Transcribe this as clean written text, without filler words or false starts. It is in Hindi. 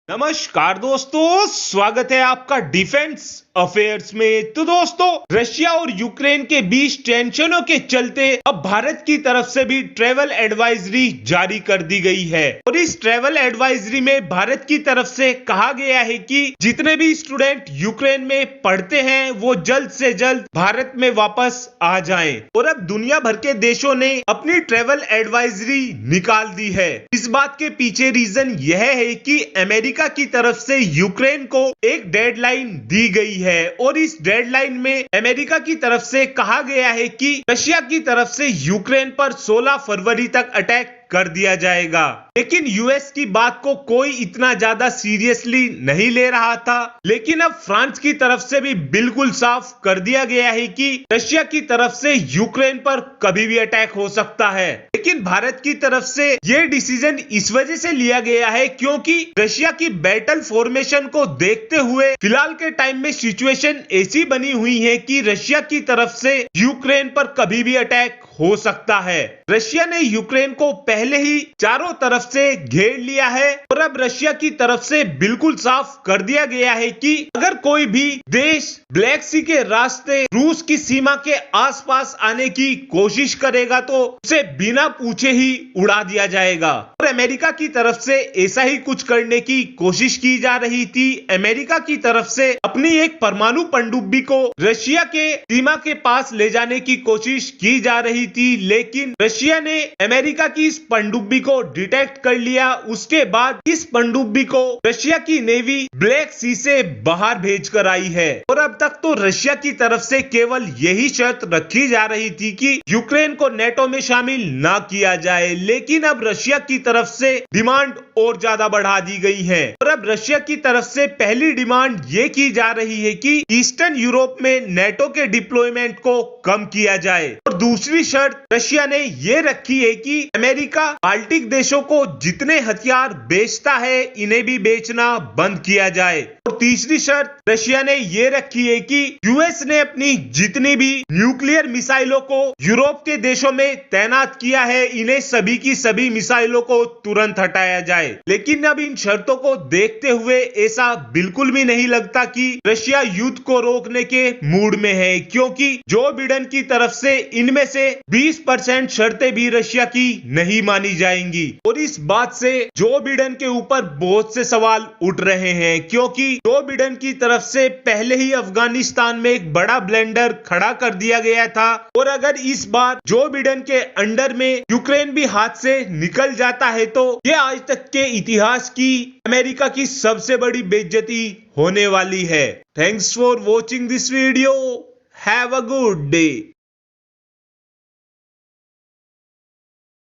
नमस्कार दोस्तों, स्वागत है आपका डिफेंस अफेयर्स में। तो दोस्तों, रशिया और यूक्रेन के बीच टेंशनों के चलते अब भारत की तरफ से भी ट्रेवल एडवाइजरी जारी कर दी गई है और इस ट्रेवल एडवाइजरी में भारत की तरफ से कहा गया है कि जितने भी स्टूडेंट यूक्रेन में पढ़ते हैं वो जल्द से जल्द भारत में वापस आ जाएं। और अब दुनिया भर के देशों ने अपनी ट्रेवल एडवाइजरी निकाल दी है। इस बात के पीछे रीजन यह है कि अमेरिका की तरफ से यूक्रेन को एक डेडलाइन दी गई है और इस डेडलाइन में अमेरिका की तरफ से कहा गया है कि रशिया की तरफ से यूक्रेन पर 16 फरवरी तक अटैक कर दिया जाएगा। लेकिन यूएस की बात को कोई इतना ज्यादा सीरियसली नहीं ले रहा था। लेकिन अब फ्रांस की तरफ से भी बिल्कुल साफ कर दिया गया है कि रशिया की तरफ से यूक्रेन पर कभी भी अटैक हो सकता है। लेकिन भारत की तरफ से यह डिसीजन इस वजह से लिया गया है क्योंकि रशिया की बैटल फॉर्मेशन को देखते हुए फिलहाल के टाइम में सिचुएशन ऐसी बनी हुई है कि रशिया की तरफ से यूक्रेन पर कभी भी अटैक हो सकता है। रशिया ने यूक्रेन को पहले ही चारों तरफ से घेर लिया है और अब रशिया की तरफ से बिल्कुल साफ कर दिया गया है कि अगर कोई भी देश ब्लैक सी के रास्ते रूस की सीमा के आसपास आने की कोशिश करेगा तो उसे बिना पूछे ही उड़ा दिया जाएगा। और अमेरिका की तरफ से ऐसा ही कुछ करने की कोशिश की जा रही थी। अमेरिका की तरफ से अपनी एक परमाणु पनडुब्बी को रशिया के सीमा के पास ले जाने की कोशिश की जा रही थी, लेकिन रशिया ने अमेरिका की इस पनडुब्बी को डिटेक्ट कर लिया। उसके बाद इस पनडुब्बी को रशिया की नेवी ब्लैक सी से बाहर भेज कर आई है। और अब तक तो रशिया की तरफ से केवल यही शर्त रखी जा रही थी कि यूक्रेन को नेटो में शामिल ना किया जाए, लेकिन अब रशिया की तरफ से डिमांड और ज्यादा बढ़ा दी गई है। और अब रशिया की तरफ से पहली डिमांड ये की जा रही है कि ईस्टर्न यूरोप में नेटो के डिप्लॉयमेंट को कम किया जाए। और दूसरी शर्त रशिया ने ये रखी है कि अमेरिका बाल्टिक देशों को जितने हथियार बेचता है इन्हें भी बेचना बंद किया जाए। और तीसरी शर्त रशिया ने ये रखी है कि यूएस ने अपनी जितनी भी न्यूक्लियर मिसाइलों को यूरोप के देशों में तैनात किया है इन्हें सभी की सभी मिसाइलों को तुरंत हटाया जाए। लेकिन अब इन शर्तों को देखते हुए ऐसा बिल्कुल भी नहीं लगता कि रशिया युद्ध को रोकने के मूड में है, क्योंकि जो बिडेन की तरफ से इनमें से 20% शर्तें भी रशिया की नहीं मानी जाएंगी। और इस बात से जो बिडेन के ऊपर बहुत से सवाल उठ रहे हैं, क्योंकि जो बिडेन की तरफ से पहले ही अफगानिस्तान में एक बड़ा ब्लेंडर खड़ा कर दिया गया था और अगर इस बार जो बिडेन के अंडर में यूक्रेन भी हाथ से निकल जाता है तो ये आज तक के इतिहास की अमेरिका की सबसे बड़ी बेइज्जती होने वाली है। Thanks for watching this video. Have a good day.